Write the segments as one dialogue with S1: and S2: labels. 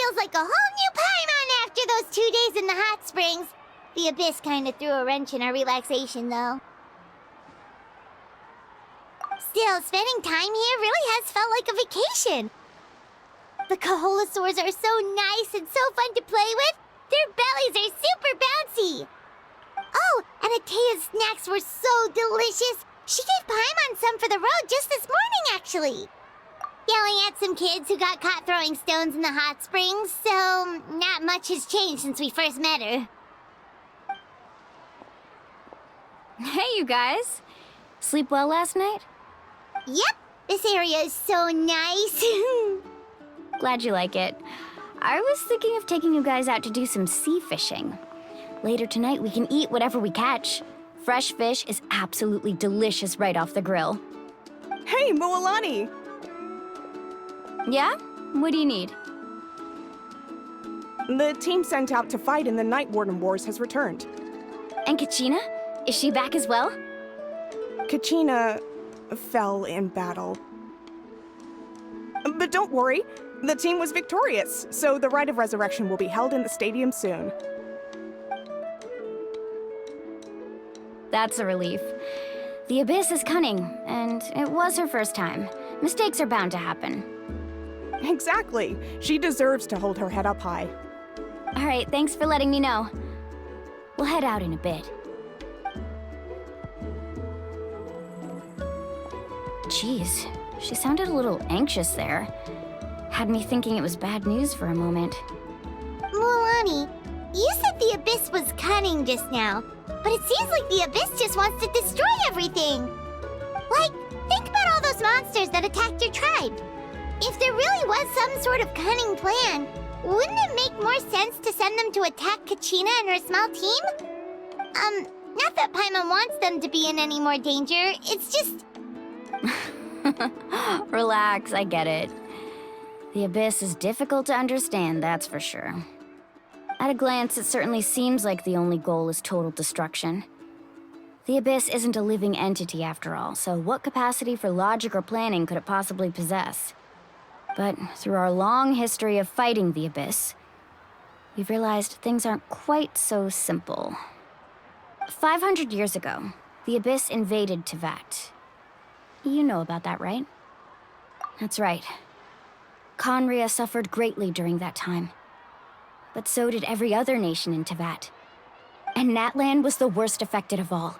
S1: feels like a whole new Paimon after those 2 days in the hot springs. The Abyss kind of threw a wrench in our relaxation, though. Still, spending time here really has felt like a vacation. The Kaholosaurs are so nice and so fun to play with. Their bellies are super bouncy. Oh, and Atea's snacks were so delicious. She gave Paimon some for the road just this morning, actually. Yelling at some kids who got caught throwing stones in the hot springs, so not much has changed since we first met her.
S2: Hey, you guys. Sleep well last night?
S1: Yep, this area is so nice.
S2: Glad you like it. I was thinking of taking you guys out to do some sea fishing. Later tonight, we can eat whatever we catch. Fresh fish is absolutely delicious right off the grill.
S3: Hey, Moalani!
S2: Yeah? What do you need?
S3: The team sent out to fight in the Night Warden Wars has returned.
S2: And Katchina? Is she back as well?
S3: Katchina fell in battle. But don't worry, the team was victorious, so the Rite of Resurrection will be held in the stadium soon.
S2: That's a relief. The Abyss is cunning, and it was her first time. Mistakes are bound to happen.
S3: Exactly. She deserves to hold her head up high.
S2: All right, thanks for letting me know. We'll head out in a bit. Jeez, she sounded a little anxious there. Had me thinking it was bad news for a moment.
S1: Mulani, you said the Abyss was cunning just now, but it seems like the Abyss just wants to destroy everything. Like, think about all those monsters that attacked your tribe. If there really was some sort of cunning plan, wouldn't it make more sense to send them to attack Katchina and her small team? Not that Paimon wants them to be in any more danger, it's just...
S2: Relax, I get it. The Abyss is difficult to understand, that's for sure. At a glance, it certainly seems like the only goal is total destruction. The Abyss isn't a living entity after all, so what capacity for logic or planning could it possibly possess? But through our long history of fighting the Abyss, we've realized things aren't quite so simple. 500 years ago, the Abyss invaded Teyvat. You know about that, right? That's right. Khaenri'ah suffered greatly during that time. But so did every other nation in Teyvat. And Natlan was the worst affected of all.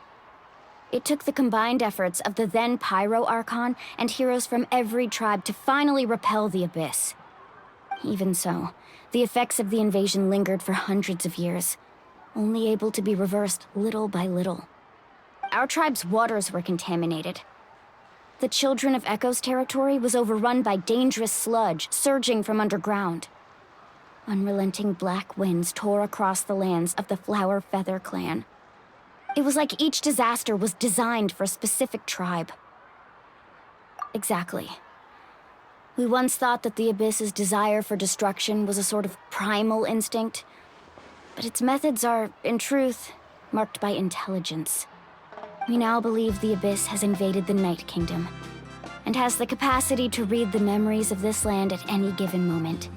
S2: It took the combined efforts of the then Pyro Archon and heroes from every tribe to finally repel the Abyss. Even so, the effects of the invasion lingered for hundreds of years, only able to be reversed little by little. Our tribe's waters were contaminated. The Children of Echo's territory was overrun by dangerous sludge surging from underground. Unrelenting black winds tore across the lands of the Flower Feather clan. It was like each disaster was designed for a specific tribe. Exactly. We once thought that the Abyss's desire for destruction was a sort of primal instinct, but its methods are, in truth, marked by intelligence. We now believe the Abyss has invaded the Night Kingdom, and has the capacity to read the memories of this land at any given moment.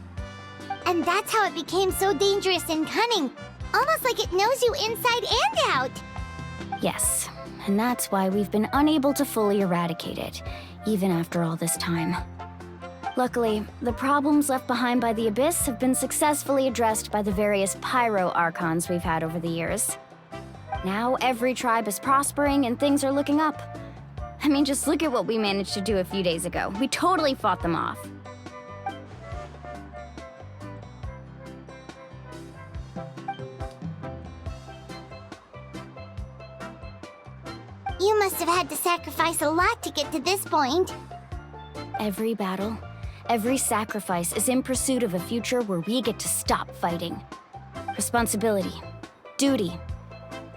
S1: And that's how it became so dangerous and cunning. Almost like it knows you inside and out.
S2: Yes, and that's why we've been unable to fully eradicate it, even after all this time. Luckily, the problems left behind by the Abyss have been successfully addressed by the various Pyro Archons we've had over the years. Now every tribe is prospering and things are looking up. I mean, just look at what we managed to do a few days ago. We totally fought them off.
S1: You must have had to sacrifice a lot to get to this point.
S2: Every battle, every sacrifice is in pursuit of a future where we get to stop fighting. Responsibility, duty,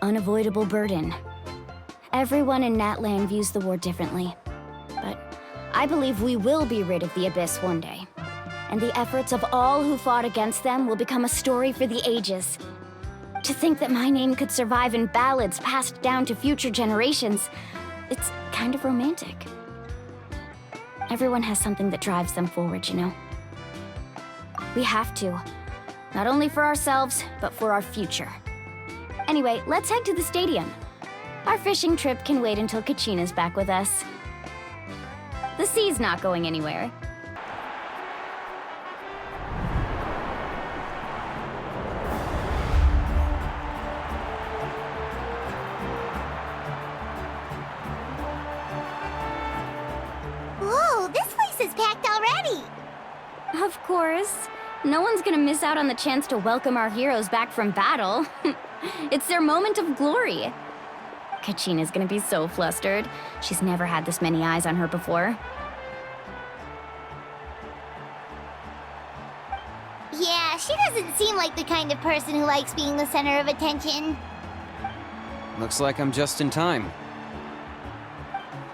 S2: unavoidable burden. Everyone in Natlan views the war differently. But I believe we will be rid of the Abyss one day. And the efforts of all who fought against them will become a story for the ages. To think that my name could survive in ballads passed down to future generations, it's kind of romantic. Everyone has something that drives them forward, you know? We have to. Not only for ourselves, but for our future. Anyway, let's head to the stadium. Our fishing trip can wait until Katchina's back with us. The sea's not going anywhere.
S1: Whoa, this place is packed already!
S2: Of course. No one's gonna miss out on the chance to welcome our heroes back from battle. It's their moment of glory. Katchina's gonna be so flustered. She's never had this many eyes on her before.
S1: Yeah, she doesn't seem like the kind of person who likes being the center of attention.
S4: Looks like I'm just in time.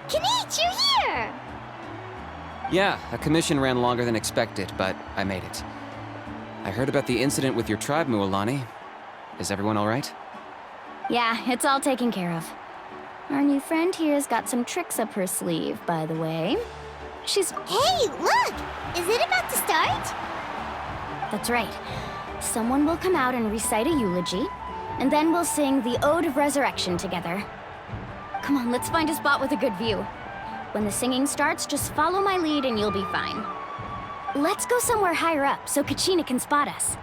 S1: Kanich, you're here!
S4: Yeah, a commission ran longer than expected, but I made it. I heard about the incident with your tribe, Mualani. Is everyone all right?
S2: Yeah, it's all taken care of. Our new friend here's got some tricks up her sleeve, by the way. She's...
S1: Hey, look! Is it about to start?
S2: That's right. Someone will come out and recite a eulogy, and then we'll sing the Ode of Resurrection together. Come on, let's find a spot with a good view. When the singing starts, just follow my lead and you'll be fine. Let's go somewhere higher up so Katchina can spot us.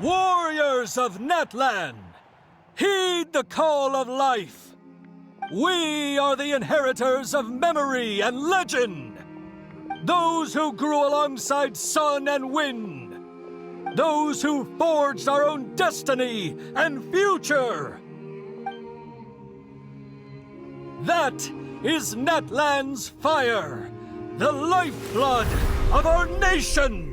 S5: Warriors of Natlan, heed the call of life. We are the inheritors of memory and legend. Those who grew alongside sun and wind. Those who forged our own destiny and future. That is Natlan's fire, the lifeblood of our nation.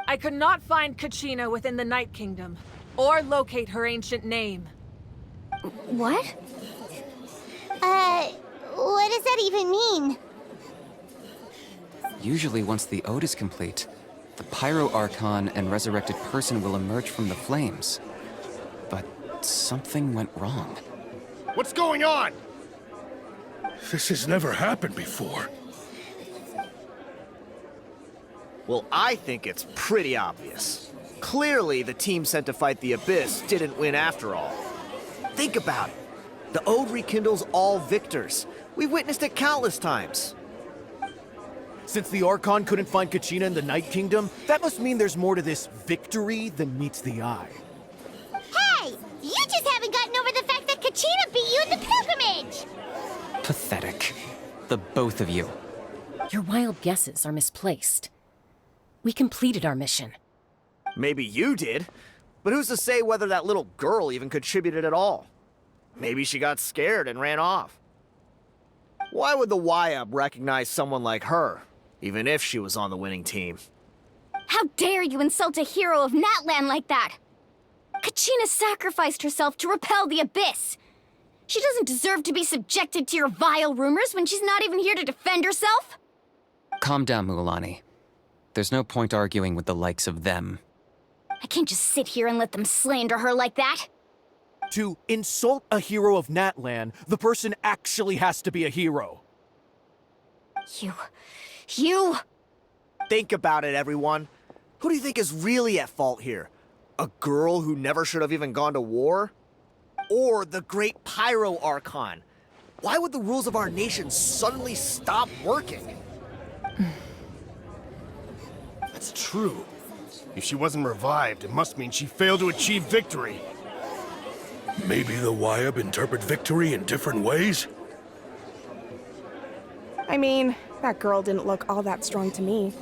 S6: I could not find Katchina within the Night Kingdom, or locate her ancient name.
S2: What?
S1: What does that even mean?
S4: Usually once the ode is complete, the Pyro Archon and resurrected person will emerge from the flames. But something went wrong.
S7: What's going on? This has never happened before.
S8: Well, I think it's pretty obvious. Clearly, the team sent to fight the Abyss didn't win after all. Think about it. The Ode rekindles all victors. We've witnessed it countless times.
S9: Since the Archon couldn't find Katchina in the Night Kingdom, that must mean there's more to this victory than meets the eye.
S1: Hey! You just haven't gotten over the fact that Katchina beat you in the pilgrimage!
S4: Pathetic. The both of you.
S10: Your wild guesses are misplaced. We completed our mission.
S8: Maybe you did, but who's to say whether that little girl even contributed at all? Maybe she got scared and ran off. Why would the YUB recognize someone like her, even if she was on the winning team?
S2: How dare you insult a hero of Natlan like that? Katchina sacrificed herself to repel the Abyss. She doesn't deserve to be subjected to your vile rumors when she's not even here to defend herself.
S4: Calm down, Mualani. There's no point arguing with the likes of them.
S2: I can't just sit here and let them slander her like that.
S9: To insult a hero of Natlan, the person actually has to be a hero.
S2: You...
S8: Think about it, everyone. Who do you think is really at fault here? A girl who never should have even gone to war? Or the great Pyro Archon? Why would the rules of our nation suddenly stop working?
S7: That's true. If she wasn't revived, it must mean she failed to achieve victory. Maybe the Wyab interpret victory in different ways?
S3: I mean, that girl didn't look all that strong to me.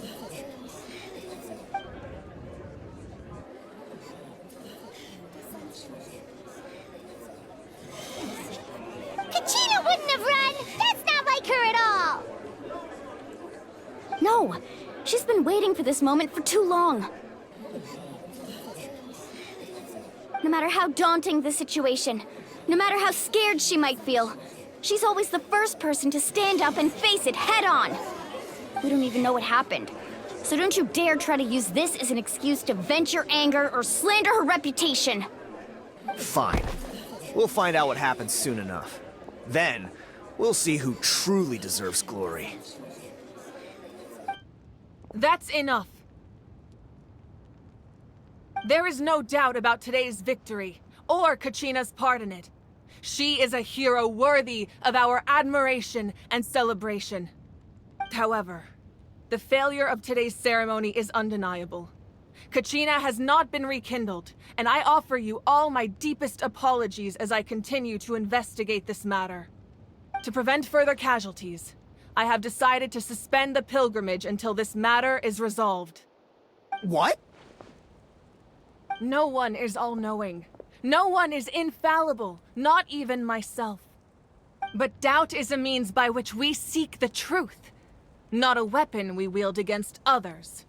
S1: Katchina wouldn't have run! That's not like her at all!
S2: No, she's been waiting for this moment for too long. No matter how daunting the situation, no matter how scared she might feel, she's always the first person to stand up and face it head on. We don't even know what happened, so don't you dare try to use this as an excuse to vent your anger or slander her reputation.
S8: Fine. We'll find out what happens soon enough. Then, we'll see who truly deserves glory.
S6: That's enough. There is no doubt about today's victory, or Katchina's part in it. She is a hero worthy of our admiration and celebration. However, the failure of today's ceremony is undeniable. Katchina has not been rekindled, and I offer you all my deepest apologies as I continue to investigate this matter. To prevent further casualties, I have decided to suspend the pilgrimage until this matter is resolved.
S8: What?
S6: No one is all-knowing. No one is infallible, not even myself. But doubt is a means by which we seek the truth, not a weapon we wield against others.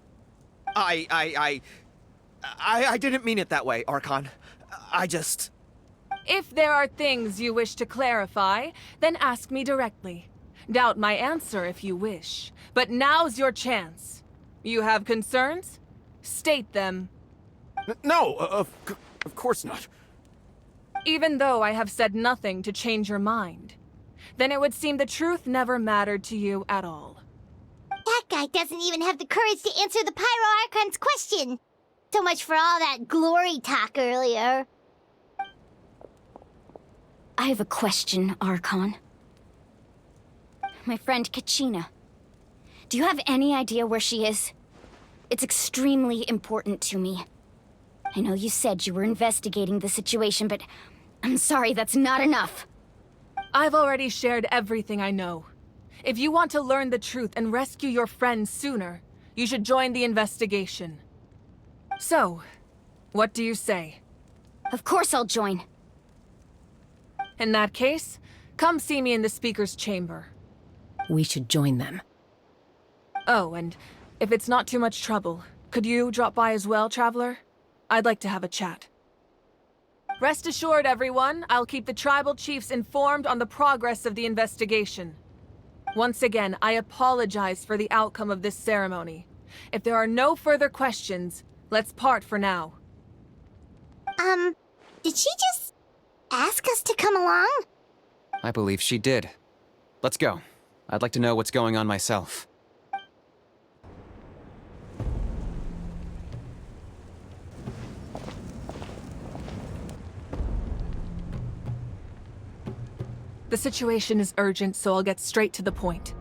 S8: I didn't mean it that way, Archon. I just...
S6: If there are things you wish to clarify, then ask me directly. Doubt my answer if you wish. But now's your chance. You have concerns? State them.
S9: No, of course not.
S6: Even though I have said nothing to change your mind, then it would seem the truth never mattered to you at all.
S1: That guy doesn't even have the courage to answer the Pyro Archon's question. So much for all that glory talk earlier.
S2: I have a question, Archon. My friend Katchina. Do you have any idea where she is? It's extremely important to me. I know you said you were investigating the situation, but I'm sorry, that's not enough.
S6: I've already shared everything I know. If you want to learn the truth and rescue your friend sooner, you should join the investigation. So, what do you say?
S2: Of course I'll join.
S6: In that case, come see me in the speaker's chamber.
S10: We should join them.
S6: Oh, and if it's not too much trouble, could you drop by as well, Traveler? I'd like to have a chat. Rest assured, everyone, I'll keep the tribal chiefs informed on the progress of the investigation. Once again, I apologize for the outcome of this ceremony. If there are no further questions, let's part for now.
S1: Did she just ask us to come along?
S4: I believe she did. Let's go. I'd like to know what's going on myself.
S6: The situation is urgent, so I'll get straight to the point.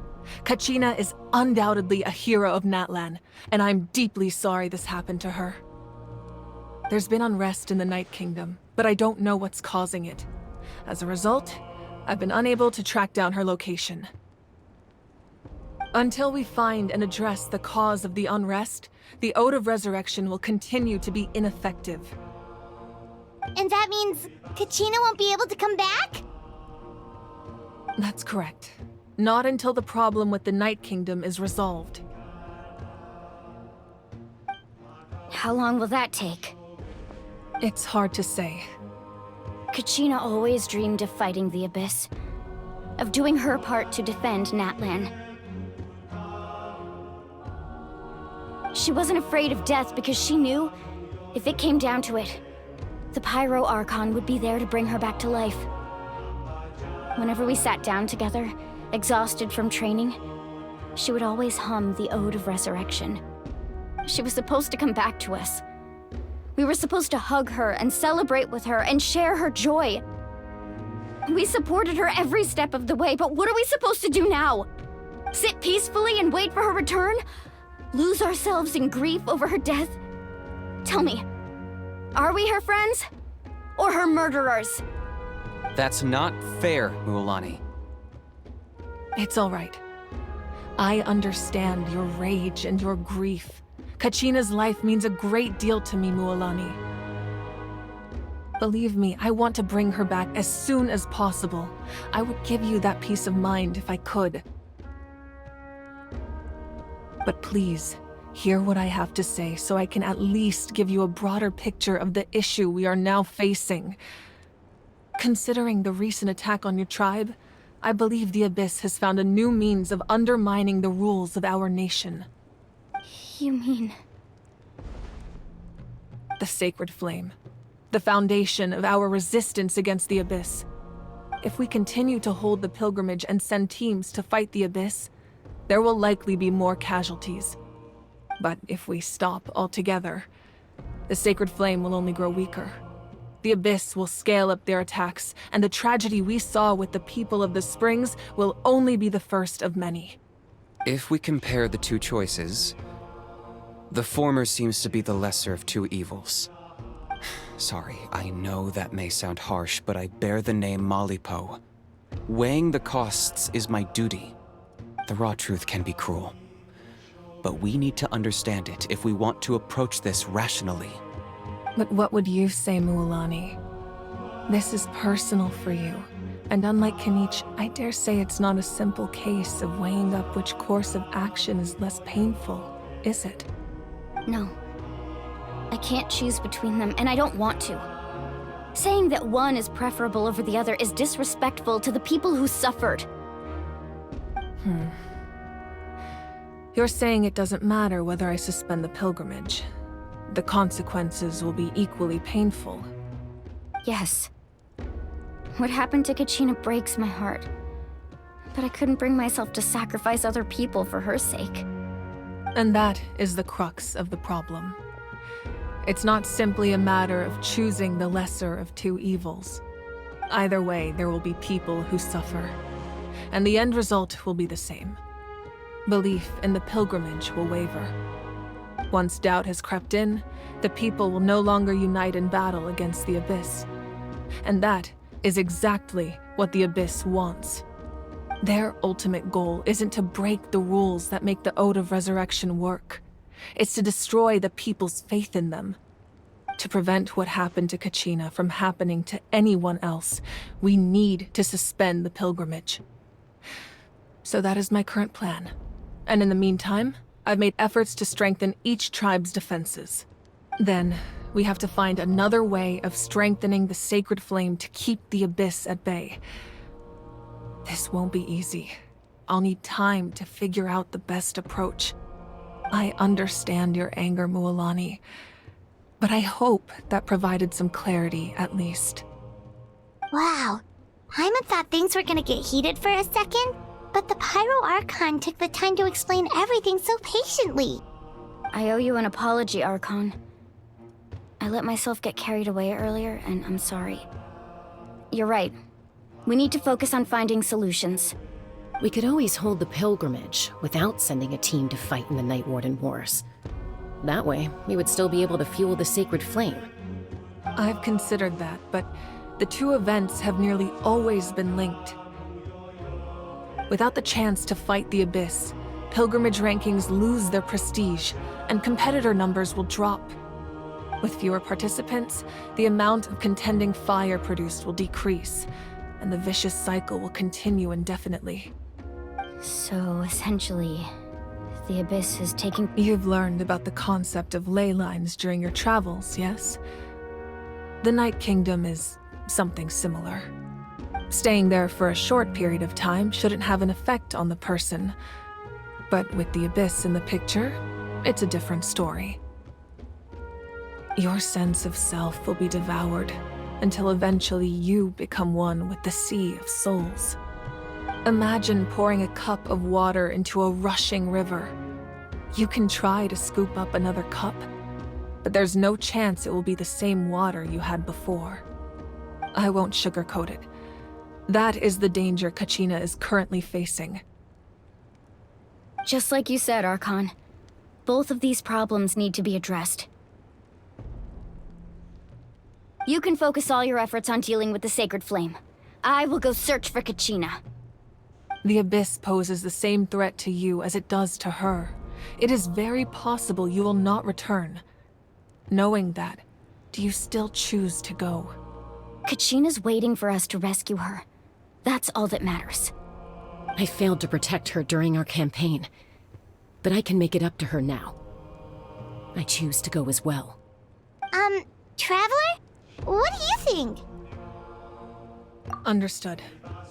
S6: Katchina is undoubtedly a hero of Natlan, and I'm deeply sorry this happened to her. There's been unrest in the Night Kingdom, but I don't know what's causing it. As a result, I've been unable to track down her location. Until we find and address the cause of the unrest, the Ode of Resurrection will continue to be ineffective.
S1: And that means Katchina won't be able to come back?
S6: That's correct. Not until the problem with the Night Kingdom is resolved.
S2: How long will that take?
S6: It's hard to say.
S2: Katchina always dreamed of fighting the Abyss, of doing her part to defend Natlan. She wasn't afraid of death because she knew, if it came down to it, the Pyro Archon would be there to bring her back to life. Whenever we sat down together, exhausted from training, she would always hum the Ode of Resurrection. She was supposed to come back to us. We were supposed to hug her and celebrate with her and share her joy. We supported her every step of the way, but what are we supposed to do now? Sit peacefully and wait for her return? Lose ourselves in grief over her death? Tell me, are we her friends? Or her murderers?
S4: That's not fair, Mualani.
S6: It's all right. I understand your rage and your grief. Katchina's life means a great deal to me, Mualani. Believe me, I want to bring her back as soon as possible. I would give you that peace of mind if I could. But please, hear what I have to say so I can at least give you a broader picture of the issue we are now facing. Considering the recent attack on your tribe, I believe the Abyss has found a new means of undermining the rules of our nation.
S2: You mean...
S6: The Sacred Flame. The foundation of our resistance against the Abyss. If we continue to hold the pilgrimage and send teams to fight the Abyss, there will likely be more casualties. But if we stop altogether, the Sacred Flame will only grow weaker. The Abyss will scale up their attacks, and the tragedy we saw with the people of the Springs will only be the first of many.
S4: If we compare the two choices, the former seems to be the lesser of two evils. Sorry, I know that may sound harsh, but I bear the name Malipo. Weighing the costs is my duty. The raw truth can be cruel. But we need to understand it if we want to approach this rationally.
S6: But what would you say, Mualani? This is personal for you. And unlike Kanich, I dare say it's not a simple case of weighing up which course of action is less painful, is it?
S2: No. I can't choose between them, and I don't want to. Saying that one is preferable over the other is disrespectful to the people who suffered.
S6: You're saying it doesn't matter whether I suspend the pilgrimage. The consequences will be equally painful.
S2: Yes. What happened to Katchina breaks my heart. But I couldn't bring myself to sacrifice other people for her sake.
S6: And that is the crux of the problem. It's not simply a matter of choosing the lesser of two evils. Either way, there will be people who suffer. And the end result will be the same. Belief in the pilgrimage will waver. Once doubt has crept in, the people will no longer unite in battle against the Abyss. And that is exactly what the Abyss wants. Their ultimate goal isn't to break the rules that make the Ode of Resurrection work. It's to destroy the people's faith in them. To prevent what happened to Katchina from happening to anyone else, we need to suspend the pilgrimage. So that is my current plan. And in the meantime, I've made efforts to strengthen each tribe's defenses. Then, we have to find another way of strengthening the Sacred Flame to keep the Abyss at bay. This won't be easy. I'll need time to figure out the best approach. I understand your anger, Mualani, but I hope that provided some clarity, at least.
S1: Wow. Paimon thought things were gonna get heated for a second, but the Pyro Archon took the time to explain everything so patiently.
S2: I owe you an apology, Archon. I let myself get carried away earlier, and I'm sorry. You're right. We need to focus on finding solutions.
S10: We could always hold the pilgrimage without sending a team to fight in the Night Warden Wars. That way, we would still be able to fuel the Sacred Flame.
S6: I've considered that, but the two events have nearly always been linked. Without the chance to fight the Abyss, pilgrimage rankings lose their prestige, and competitor numbers will drop. With fewer participants, the amount of contending fire produced will decrease, and the vicious cycle will continue indefinitely.
S2: So, essentially, the Abyss is taking...
S6: You've learned about the concept of ley lines during your travels, yes? The Night Kingdom is something similar. Staying there for a short period of time shouldn't have an effect on the person. But with the Abyss in the picture, it's a different story. Your sense of self will be devoured until eventually you become one with the Sea of Souls. Imagine pouring a cup of water into a rushing river. You can try to scoop up another cup, but there's no chance it will be the same water you had before. I won't sugarcoat it. That is the danger Katchina is currently facing.
S2: Just like you said, Archon. Both of these problems need to be addressed. You can focus all your efforts on dealing with the Sacred Flame. I will go search for Katchina.
S6: The Abyss poses the same threat to you as it does to her. It is very possible you will not return. Knowing that, do you still choose to go?
S2: Katchina's waiting for us to rescue her. That's all that matters.
S10: I failed to protect her during our campaign, but I can make it up to her now. I choose to go as well.
S1: Traveler? What do you think?
S6: Understood.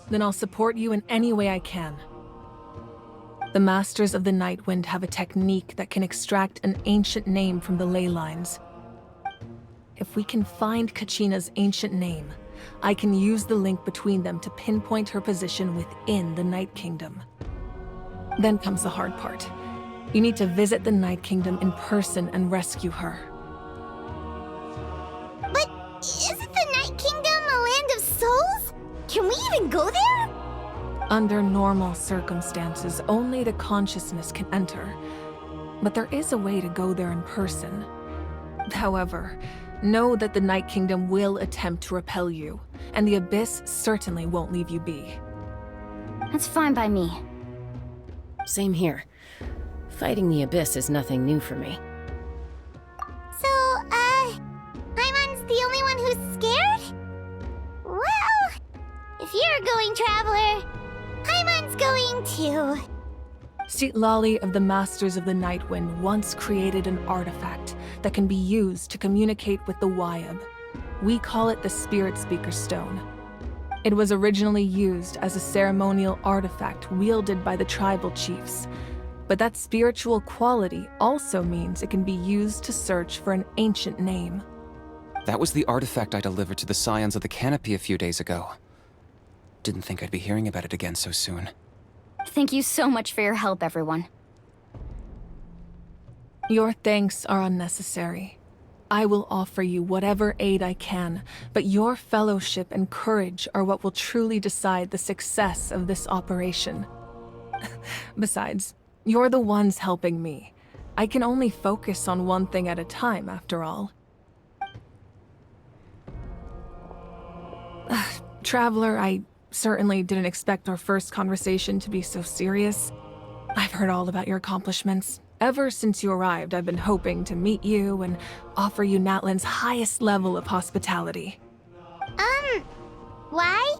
S6: Then I'll support you in any way I can. The Masters of the Nightwind have a technique that can extract an ancient name from the ley lines. If we can find Katchina's ancient name, I can use the link between them to pinpoint her position within the Night Kingdom. Then comes the hard part. You need to visit the Night Kingdom in person and rescue her.
S1: But isn't the Night Kingdom a land of souls? Can we even go there?
S6: Under normal circumstances, only the consciousness can enter. But there is a way to go there in person. However, know that the Night Kingdom will attempt to repel you, and the Abyss certainly won't leave you be.
S2: That's fine by me.
S10: Same here. Fighting the Abyss is nothing new for me.
S1: So, Paimon's the only one who's scared? Well, if you're going, Traveler, Paimon's going too.
S6: Citlali of the Masters of the Nightwind once created an artifact that can be used to communicate with the Wyab. We call it the Spirit Speaker Stone. It was originally used as a ceremonial artifact wielded by the tribal chiefs, but that spiritual quality also means it can be used to search for an ancient name.
S4: That was the artifact I delivered to the Scions of the Canopy a few days ago. Didn't think I'd be hearing about it again so soon.
S2: Thank you so much for your help, everyone.
S6: Your thanks are unnecessary. I will offer you whatever aid I can, but your fellowship and courage are what will truly decide the success of this operation. Besides, you're the ones helping me. I can only focus on one thing at a time, after all. Traveler, I certainly didn't expect our first conversation to be so serious. I've heard all about your accomplishments. Ever since you arrived, I've been hoping to meet you and offer you Natlan's highest level of hospitality.
S1: Why?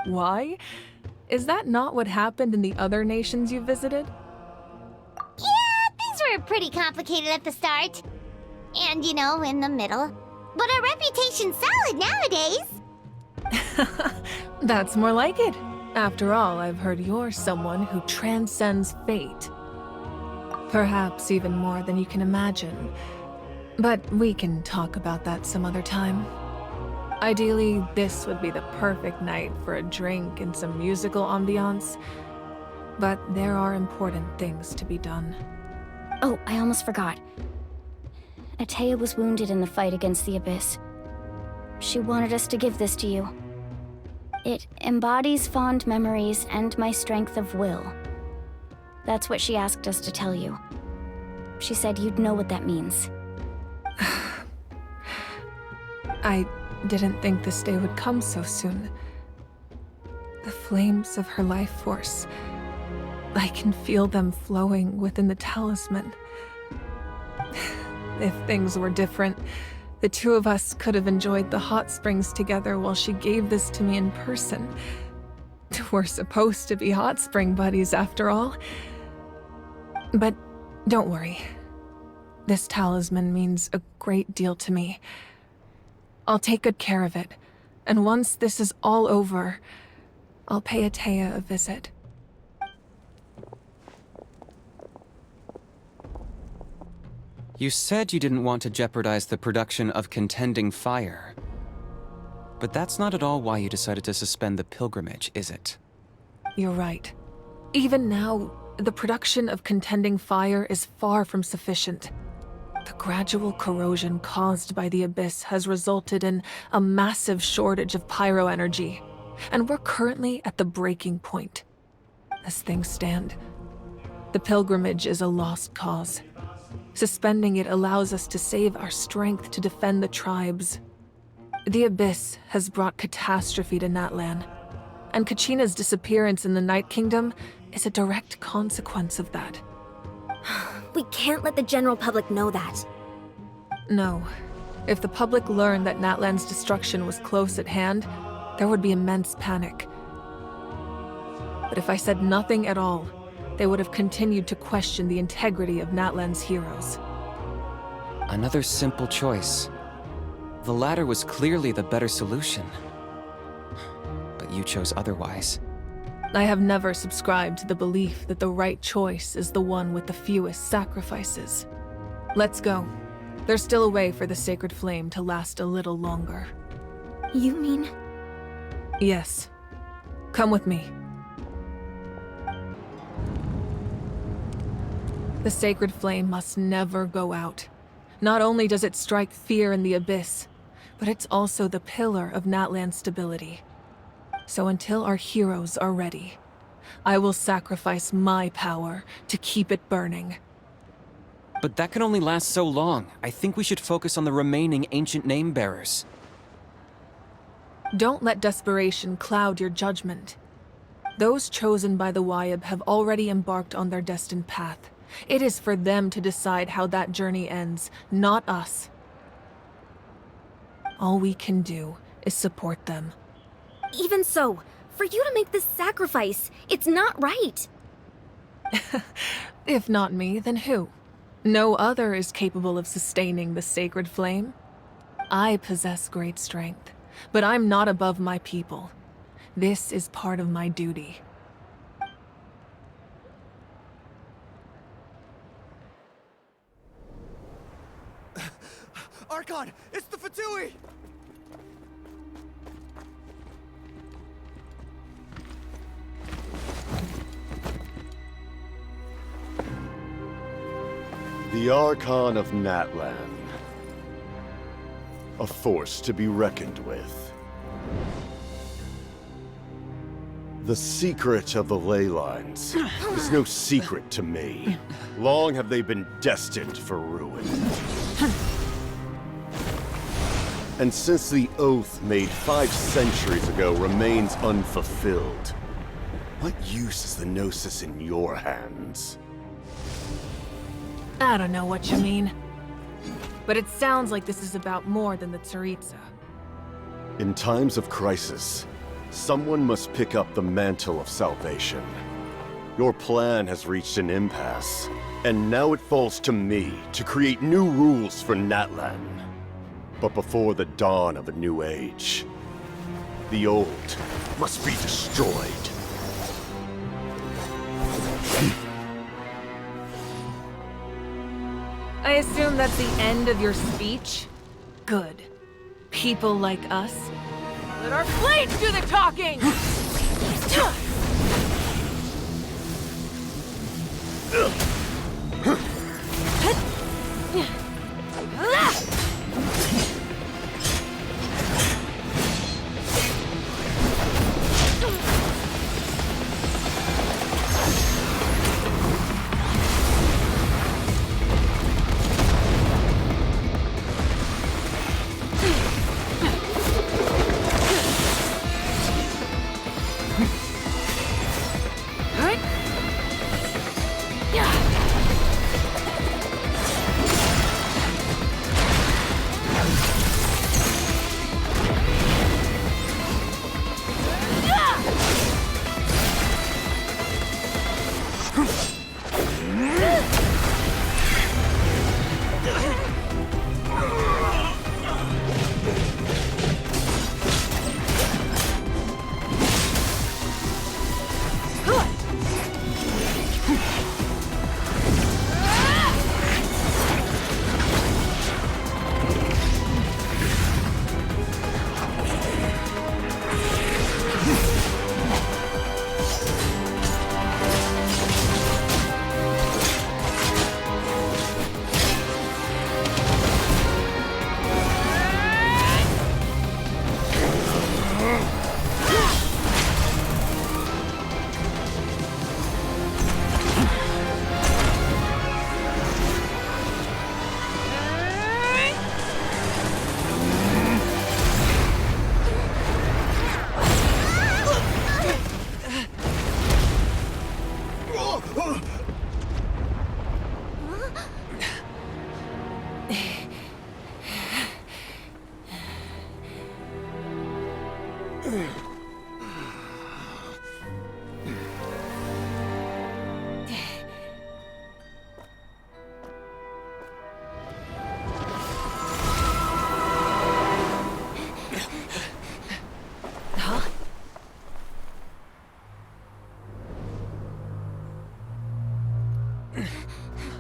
S6: Why? Is that not what happened in the other nations you visited?
S1: Yeah, things were pretty complicated at the start. And, in the middle. But our reputation's solid nowadays.
S6: That's more like it. After all, I've heard you're someone who transcends fate. Perhaps even more than you can imagine. But we can talk about that some other time. Ideally, this would be the perfect night for a drink and some musical ambiance. But there are important things to be done.
S2: Oh, I almost forgot. Atea was wounded in the fight against the Abyss. She wanted us to give this to you. It embodies fond memories and my strength of will. That's what she asked us to tell you. She said you'd know what that means.
S6: I didn't think this day would come so soon. The flames of her life force. I can feel them flowing within the talisman. If things were different, the two of us could have enjoyed the hot springs together while she gave this to me in person. We're supposed to be hot spring buddies after all. But don't worry. This talisman means a great deal to me. I'll take good care of it, And once this is all over, I'll pay Atea a visit.
S4: You said you didn't want to jeopardize the production of contending fire. But that's not at all why you decided to suspend the pilgrimage, is it?
S6: You're right. Even now, the production of contending fire is far from sufficient. The gradual corrosion caused by the Abyss has resulted in a massive shortage of pyro energy, and we're currently at the breaking point. As things stand, the pilgrimage is a lost cause. Suspending it allows us to save our strength to defend the tribes. The Abyss has brought catastrophe to Natlan, and Katchina's disappearance in the Night Kingdom is a direct consequence of that.
S1: We can't let the general public know that.
S6: No. If the public learned that Natlan's destruction was close at hand, there would be immense panic. But if I said nothing at all, they would have continued to question the integrity of Natlan's heroes.
S4: Another simple choice. The latter was clearly the better solution. But you chose otherwise.
S6: I have never subscribed to the belief that the right choice is the one with the fewest sacrifices. Let's go. There's still a way for the sacred flame to last a little longer.
S1: You mean?
S6: Yes. Come with me. The sacred flame must never go out. Not only does it strike fear in the Abyss, but it's also the pillar of Natlan's stability. So until our heroes are ready, I will sacrifice my power to keep it burning.
S4: But that can only last so long. I think we should focus on the remaining ancient name-bearers.
S6: Don't let desperation cloud your judgment. Those chosen by the Wayab have already embarked on their destined path. It is for them to decide how that journey ends, not us. All we can do is support them.
S1: Even so, for you to make this sacrifice, it's not right.
S6: If not me, then who? No other is capable of sustaining the sacred flame. I possess great strength, but I'm not above my people. This is part of my duty.
S8: Archon, it's the Fatui!
S7: The Archon of Natlan. A force to be reckoned with. The secret of the ley lines is no secret to me. Long have they been destined for ruin. And since the oath made 5 centuries ago remains unfulfilled, what use is the Gnosis in your hands?
S6: I don't know what you mean. But it sounds like this is about more than the Tsaritsa.
S7: In times of crisis, someone must pick up the mantle of salvation. Your plan has reached an impasse, and now it falls to me to create new rules for Natlan. But before the dawn of a new age, the old must be destroyed.
S6: I assume that's the end of your speech? Good. People like us. Let our blades do the talking!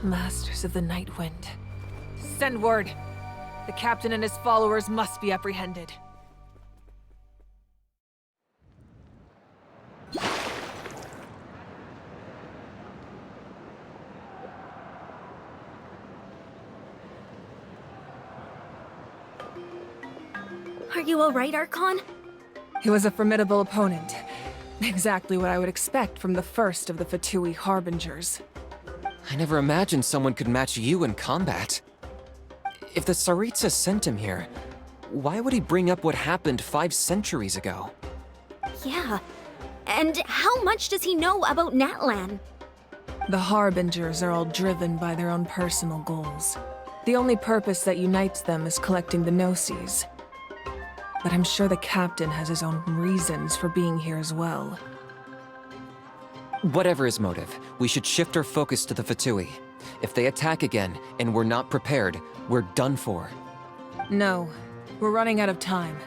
S6: Masters of the Night Wind. Send word. The captain and his followers must be apprehended.
S11: Are you alright, Archon?
S6: He was a formidable opponent. Exactly what I would expect from the first of the Fatui Harbingers.
S4: I never imagined someone could match you in combat. If the Tsaritsa sent him here, why would he bring up what happened 5 centuries ago?
S11: Yeah. And how much does he know about Natlan?
S6: The Harbingers are all driven by their own personal goals. The only purpose that unites them is collecting the Gnosis. But I'm sure the captain has his own reasons for being here as well.
S4: Whatever his motive, we should shift our focus to the Fatui. If they attack again, and we're not prepared, we're done for.
S6: No, we're running out of time.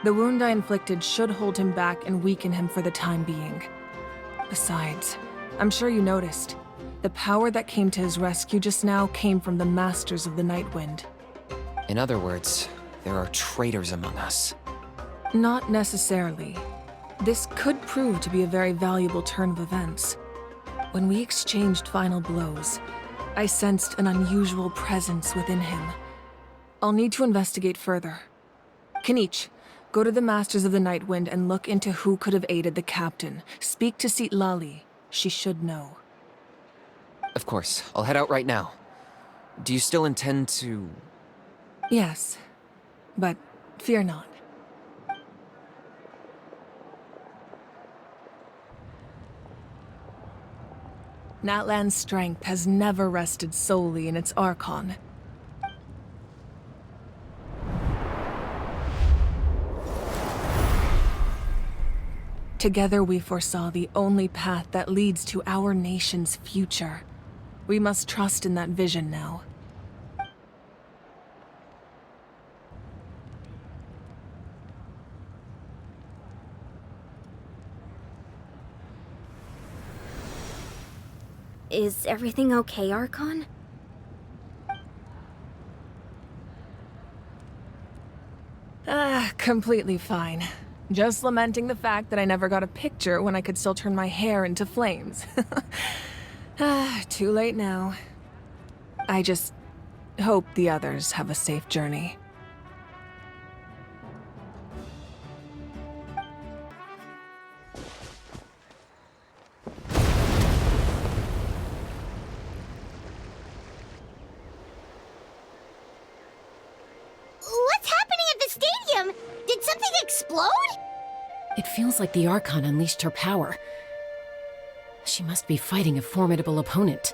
S6: The wound I inflicted should hold him back and weaken him for the time being. Besides, I'm sure you noticed, the power that came to his rescue just now came from the Masters of the Night Wind.
S4: In other words, there are traitors among us.
S6: Not necessarily. This could prove to be a very valuable turn of events. When we exchanged final blows, I sensed an unusual presence within him. I'll need to investigate further. Kinich, go to the Masters of the Night Wind and look into who could have aided the captain. Speak to Lali. She should know.
S4: Of course, I'll head out right now. Do you still intend to...
S6: Yes, but fear not. Natlan's strength has never rested solely in its Archon. Together we foresaw the only path that leads to our nation's future. We must trust in that vision now.
S11: Is everything okay, Archon?
S6: Completely fine. Just lamenting the fact that I never got a picture when I could still turn my hair into flames. Too late now. I just hope the others have a safe journey.
S1: What's happening at the stadium? Did something explode?
S10: It feels like the Archon unleashed her power. She must be fighting a formidable opponent.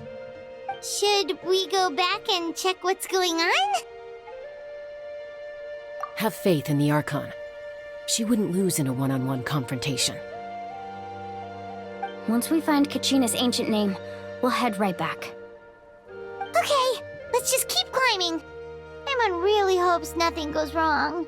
S1: Should we go back and check what's going on?
S10: Have faith in the Archon. She wouldn't lose in a one-on-one confrontation.
S2: Once we find Katchina's ancient name, we'll head right back.
S1: Okay, let's just keep climbing. Emon really hopes nothing goes wrong.